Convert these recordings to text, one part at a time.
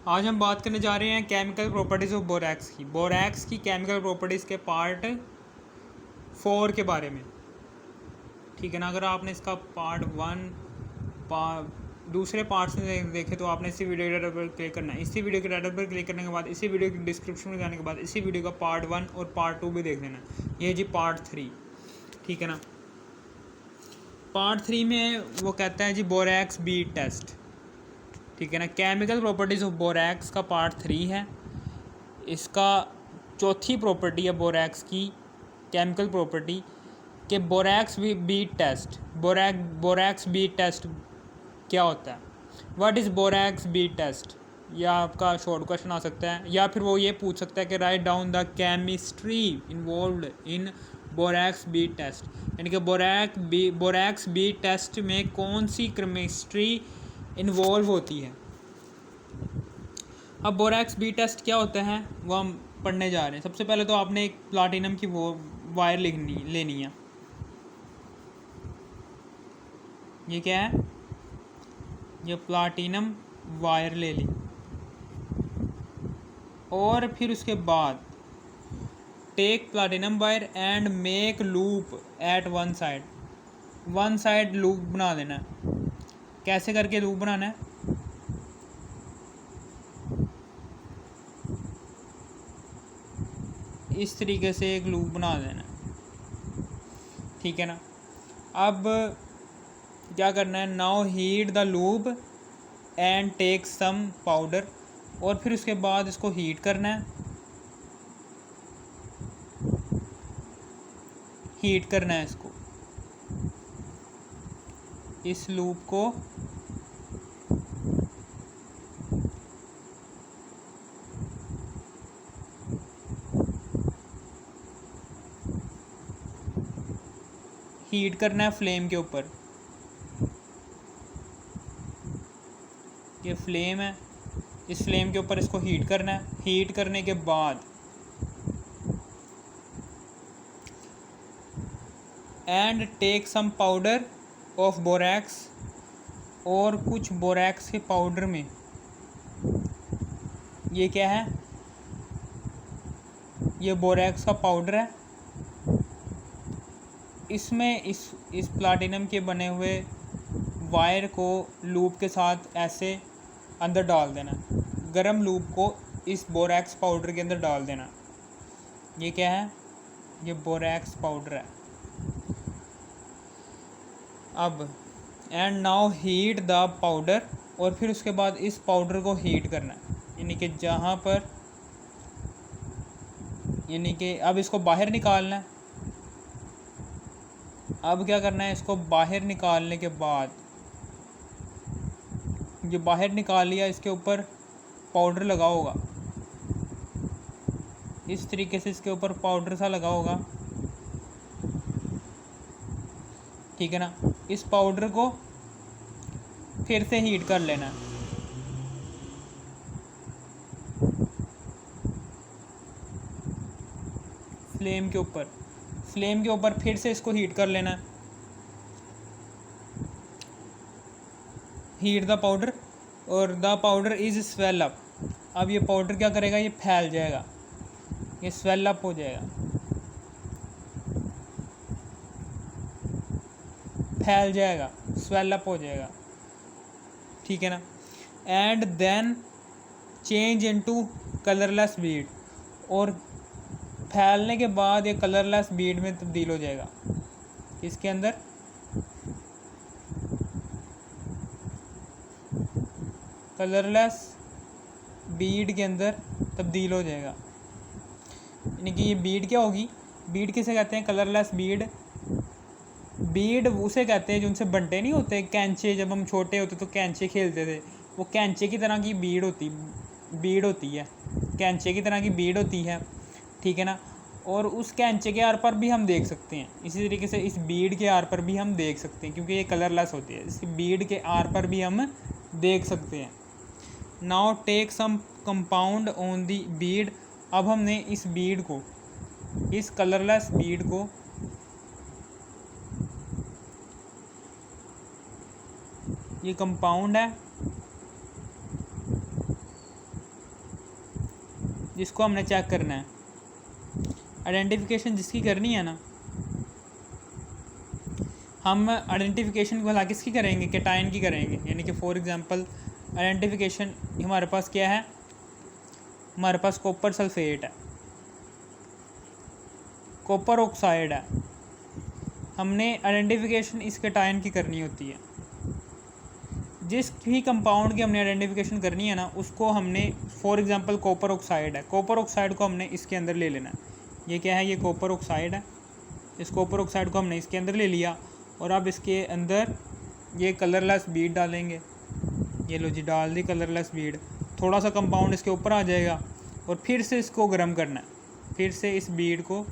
आज हम बात करने जा रहे हैं केमिकल प्रॉपर्टीज़ ऑफ बोरैक्स की। बोरैक्स की केमिकल प्रॉपर्टीज़ के पार्ट 4 के बारे में। ठीक है ना। अगर आपने इसका पार्ट 1 दूसरे पार्ट्स में देखे तो आपने इसी वीडियो के टाइटल पर क्लिक करना है। इसी वीडियो के टाइटल पर क्लिक करने के बाद इसी वीडियो की डिस्क्रिप्शन में जाने के बाद इसी वीडियो का पार्ट 1 और पार्ट 2 भी देख लेना। ये जी पार्ट 3। ठीक है ना। पार्ट 3 में वो कहता है जी बोरैक्स बीट टेस्ट। ठीक है ना। केमिकल प्रॉपर्टीज़ ऑफ बोरैक्स का पार्ट 3 है। इसका चौथी प्रॉपर्टी है बोरैक्स की केमिकल प्रॉपर्टी के borax bead test. Borax bead test क्या होता है? What is borax bead test? या आपका शॉर्ट क्वेश्चन आ सकता है, या फिर वो ये पूछ सकता है कि write down the chemistry involved in borax bead test. यानी कि बोरैक्स बीट टेस्ट में कौन सी केमिस्ट्री इन्वॉल्व होती है। अब बोरैक्स बी टेस्ट क्या होता है वो हम पढ़ने जा रहे हैं। सबसे पहले तो आपने एक प्लाटिनम की वो वायर लेनी है। ये क्या है? ये प्लाटिनम वायर ले ली और फिर उसके बाद take platinum wire and make loop at one side loop बना देना है। कैसे करके लूप बनाना है? इस तरीके से एक लूप बना देना। ठीक है ना। अब क्या करना है? Now heat the loop and take some powder, और फिर उसके बाद इसको हीट करना है। हीट करना है इसको, इस लूप को हीट करना है फ्लेम के ऊपर। ये फ्लेम है, इस फ्लेम के ऊपर इसको हीट करना है। हीट करने के बाद and take some powder of borax, और कुछ बोरैक्स के पाउडर में, ये क्या है? ये बोरैक्स का पाउडर है। इसमें इस प्लाटिनम के बने हुए वायर को लूप के साथ ऐसे अंदर डाल देना। गरम लूप को इस बोरैक्स पाउडर के अंदर डाल देना। ये क्या है? ये बोरैक्स पाउडर है। अब and now heat the powder, और फिर उसके बाद इस पाउडर को हीट करना है। यानी कि जहाँ पर, यानी कि अब इसको बाहर निकालना है। अब क्या करना है? इसको बाहर निकालने के बाद, जो बाहर निकाल लिया, इसके ऊपर पाउडर लगा होगा। इस तरीके से इसके ऊपर पाउडर सा लगा होगा। ठीक है ना। इस पाउडर को फिर से हीट कर लेना है। फ्लेम के ऊपर फिर से इसको हीट कर लेना है। हीट द पाउडर, और the powder is swell up. अब ये पाउडर क्या करेगा? ये फैल जाएगा, ये स्वेल अप हो जाएगा, फैल जाएगा, स्वेल अप हो जाएगा। ठीक है ना। And then change into colourless bead, और फैलने के बाद ये कलरलेस बीड में तब्दील हो जाएगा। इसके अंदर कलरलेस बीड के अंदर तब्दील हो जाएगा। यानी कि ये बीड क्या होगी? बीड किसे कहते हैं? कलरलेस बीड। बीड उसे कहते हैं जो उनसे बंटे नहीं होते कैंचे। जब हम छोटे होते तो कैंचे खेलते थे, वो कैंचे की तरह की बीड होती है। कैंचे की तरह की बीड होती है। ठीक है ना। और उस कैंचे के आर पर भी हम देख सकते हैं। इसी तरीके से इस बीड के आर पर भी हम देख सकते हैं, क्योंकि ये कलरलेस होती है। इस बीड के आर पर भी हम देख सकते हैं। Now take some compound on the bead. अब हमने इस बीड को, इस कलरलेस बीड को, ये कंपाउंड है, जिसको हमने चेक करना है। आइडेंटिफिकेशन जिसकी करनी है ना, हम आइडेंटिफिकेशन भला किसकी करेंगे, कैटायन की करेंगे। यानी कि फॉर एग्जांपल आइडेंटिफिकेशन हमारे पास क्या है, हमारे पास कॉपर सल्फेट है, कॉपर ऑक्साइड है। हमने आइडेंटिफिकेशन इस कैटायन की करनी होती है। जिस भी कंपाउंड की हमने आइडेंटिफिकेशन करनी है ना, उसको हमने फॉर एग्जांपल कॉपर ऑक्साइड है, कॉपर ऑक्साइड को हमने इसके अंदर ले लेना है। ये क्या है, ये कॉपर ऑक्साइड है। इस कॉपर ऑक्साइड को हमने इसके अंदर ले लिया और अब इसके अंदर ये कलरलेस बीड डालेंगे। ये लो जी, डाल दी कलरलेस बीड। थोड़ा सा कंपाउंड इसके ऊपर आ जाएगा और फिर से इसको गर्म करना है, फिर से इस बीड को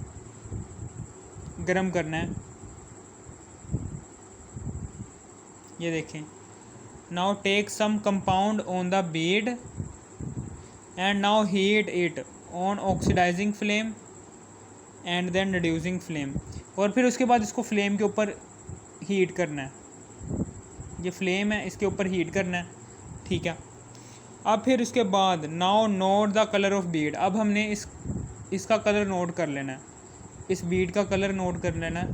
गर्म करना है। ये देखें, now take some compound on the bead and now heat it on oxidising flame and then reducing flame. और फिर उसके बाद इसको फ्लेम के ऊपर हीट करना है। ये फ्लेम है, इसके ऊपर हीट करना है, ठीक है। अब फिर उसके बाद now note the colour of Beed. अब हमने इसका कलर नोट कर लेना है, इस बीड का कलर नोट कर लेना है,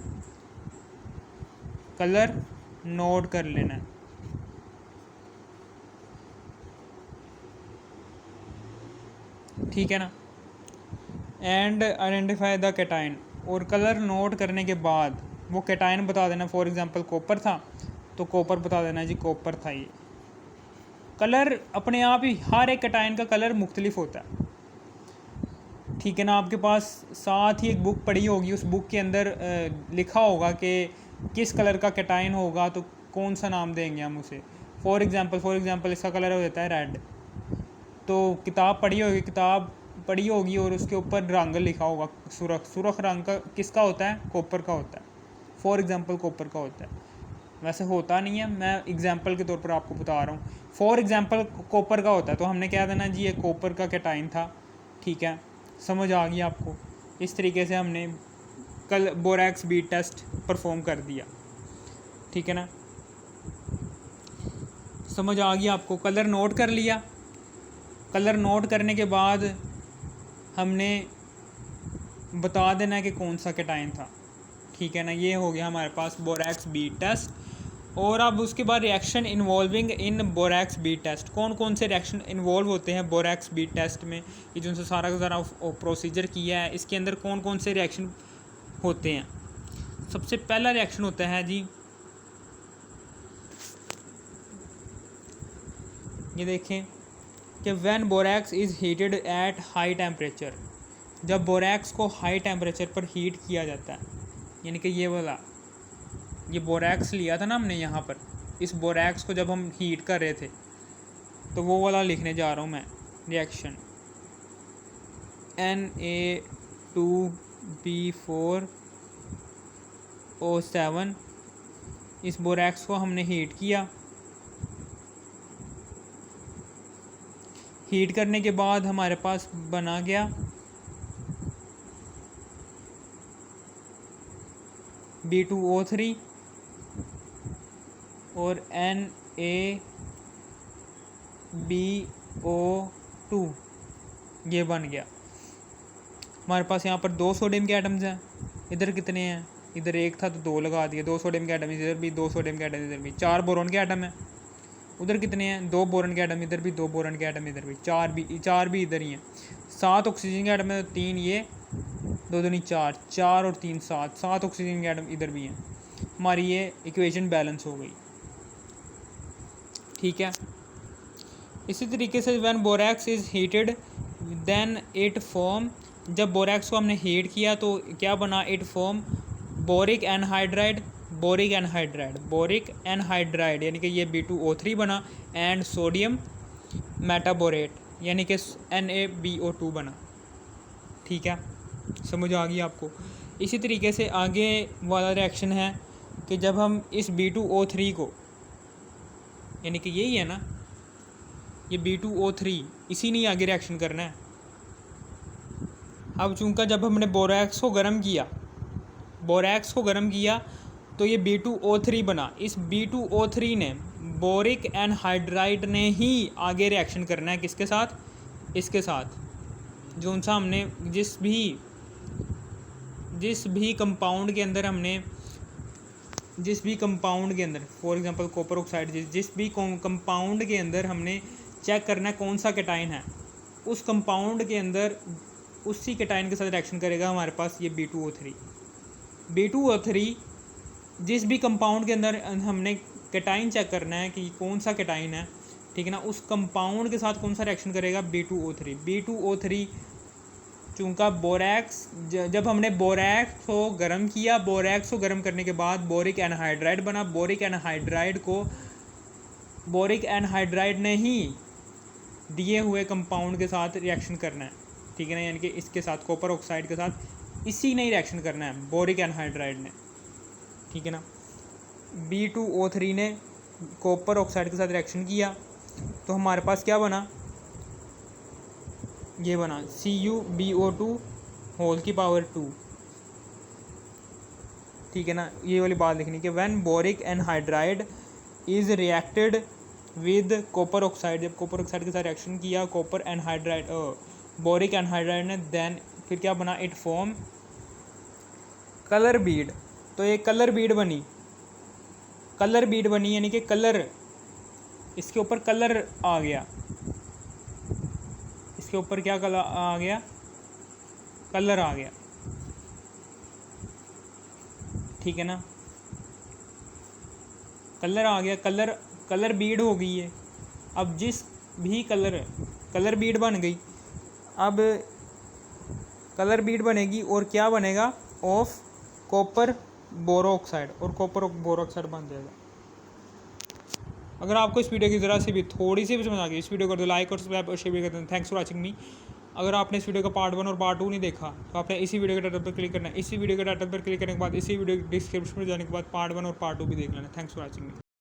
कलर नोट कर लेना है। ठीक है ना। And identify the cation. और कलर नोट करने के बाद वो कैटायन बता देना। फॉर एग्जांपल कॉपर था तो कॉपर बता देना जी, कॉपर था। ये कलर अपने आप ही हर एक कैटायन का कलर मुख्तलिफ होता है, ठीक है ना। आपके पास साथ ही एक बुक पढ़ी होगी, उस बुक के अंदर लिखा होगा कि किस कलर का कैटायन होगा तो कौन सा नाम देंगे हम उसे। फॉर एग्जांपल इसका कलर हो जाता है रेड। तो किताब पढ़ी होगी और उसके ऊपर रंग लिखा होगा सुरख रंग का किसका होता है, कॉपर का होता है। फॉर एग्जांपल कॉपर का होता है, वैसे होता नहीं है, मैं एग्जांपल के तौर पर आपको बता रहा हूँ। फॉर एग्जांपल कॉपर का होता है तो हमने क्या देना जी, ये कॉपर का कैटायन था, ठीक है। समझ आ गई आपको। इस तरीके से हमने कल बोरैक्स बीट टेस्ट परफॉर्म कर दिया, ठीक है ना। समझ आ गई आपको। कलर नोट कर लिया। कलर नोट करने के बाद हमने बता देना कि कौन सा कैटायन था, ठीक है ना। ये हो गया हमारे पास बोरैक्स बीट टेस्ट। और अब उसके बाद reaction involving in borax bead test. कौन कौन से रिएक्शन इन्वॉल्व होते हैं बोरैक्स बीट टेस्ट में, ये जो सारा का सारा प्रोसीजर किया है, इसके अंदर कौन कौन से रिएक्शन होते हैं। सबसे पहला रिएक्शन होता है जी, ये देखें कि when borax is heated at high temperature. जब बोरैक्स को हाई टेम्परेचर पर हीट किया जाता है, यानी कि ये बोरैक्स लिया था ना हमने यहाँ पर, इस बोरैक्स को जब हम हीट कर रहे थे तो वो वाला लिखने जा रहा हूँ मैं रिएक्शन। Na2B4O7। इस बोरैक्स को हमने हीट किया। हीट करने के बाद हमारे पास बना गया B2O3 और NaBO2, ये बन गया। हमारे पास यहाँ पर 2 सोडियम के एटम्स हैं। इधर कितने हैं, इधर एक था तो 2 लगा दिए। 2 सोडियम के एटम इधर भी, 2 सोडियम के एटम इधर भी। 4 बोरॉन के एटम हैं। उधर कितने हैं, 2 बोरॉन के एटम इधर भी, 2 बोरॉन के एटम इधर भी, 4 भी इधर ही हैं। 7 ऑक्सीजन के एटम है तो 3 ये, 2 दूनी 4, 4 और 3 7 ऑक्सीजन के एटम इधर भी हैं। हमारी ये इक्वेशन बैलेंस हो गई, ठीक है। इसी तरीके से when borax is heated then it form. जब बोरैक्स को हमने हीट किया तो क्या बना, इट फॉर्म बोरिक एनहाइड्राइड यानी कि ये B2O3 बना एंड सोडियम मेटाबोरेट यानी कि NaBO2 बना, ठीक है। समझ आ गई आपको। इसी तरीके से आगे वाला रिएक्शन है कि जब हम इस B2O3 को, यानी कि यही है ना, ये B2O3, इसी ने आगे रिएक्शन करना है। अब चूँकि जब हमने बोरैक्स को गर्म किया तो ये B2O3 बना। इस B2O3 ने बोरिक एनहाइड्राइड ने ही आगे रिएक्शन करना है, किसके साथ, इसके साथ। जो सा हमने जिस भी कंपाउंड के अंदर फॉर एग्जांपल कॉपर ऑक्साइड, जिस भी कंपाउंड के अंदर हमने चेक करना है कौन सा कैटाइन है, उस कंपाउंड के अंदर उसी कैटाइन के साथ रिएक्शन करेगा हमारे पास ये B2O3। B2O3 जिस भी कंपाउंड के अंदर हमने कैटाइन चेक करना है कि कौन सा कैटाइन है, ठीक है ना, उस कंपाउंड के साथ कौन सा रिएक्शन करेगा, B2O3 चूँकि बोरैक्स, जब हमने बोरैक्स को गर्म किया, बोरैक्स को गर्म करने के बाद बोरिक एनहाइड्राइड बना। बोरिक एनहाइड्राइड ने ही दिए हुए कंपाउंड के साथ रिएक्शन करना है, ठीक है ना, यानी कि इसके साथ कॉपर ऑक्साइड के साथ इसी ने ही रिएक्शन करना है, बोरिक एनहाइड्राइड ने, ठीक है ना। B2O3 ने कॉपर ऑक्साइड के साथ रिएक्शन किया तो हमारे पास क्या बना, ये बना CuBO2 होल की पावर 2, ठीक है ना। ये वाली बात लिखनी कि when boric anhydride is reacted with copper oxide, जब कॉपर ऑक्साइड के साथ रिएक्शन किया कॉपर एनहाइड्राइड बोरिक एनहाइड्राइड ने, देन फिर क्या बना, इट फॉर्म कलर बीड। तो ये कलर बीड बनी यानी कि कलर, इसके ऊपर कलर आ गया, इसके ऊपर क्या कलर आ गया, कलर आ गया, ठीक है ना, कलर आ गया, कलर बीड हो गई है। अब जिस भी कलर बीड बन गई, अब कलर बीड बनेगी और क्या बनेगा, ऑफ कॉपर बोरोक्साइड, और कॉपर बोरोक्साइड बन जाएगा। अगर आपको इस वीडियो की ज़रा सी भी थोड़ी सी भी समझ आ गई, इस वीडियो को लाइक और सब्सक्राइब और शेयर भी करते हैं। Thanks for watching me. अगर आपने इस वीडियो का पार्ट 1 और पार्ट 2 नहीं देखा तो आपने इसी वीडियो के टाइटल पर क्लिक करना है। इसी वीडियो के टाइटल पर क्लिक करने के बाद इसी वीडियो डिस्क्रिप्शन में जाने के बाद पार्ट 1 और पार्ट 2 भी देख लेना। Thanks for watching me.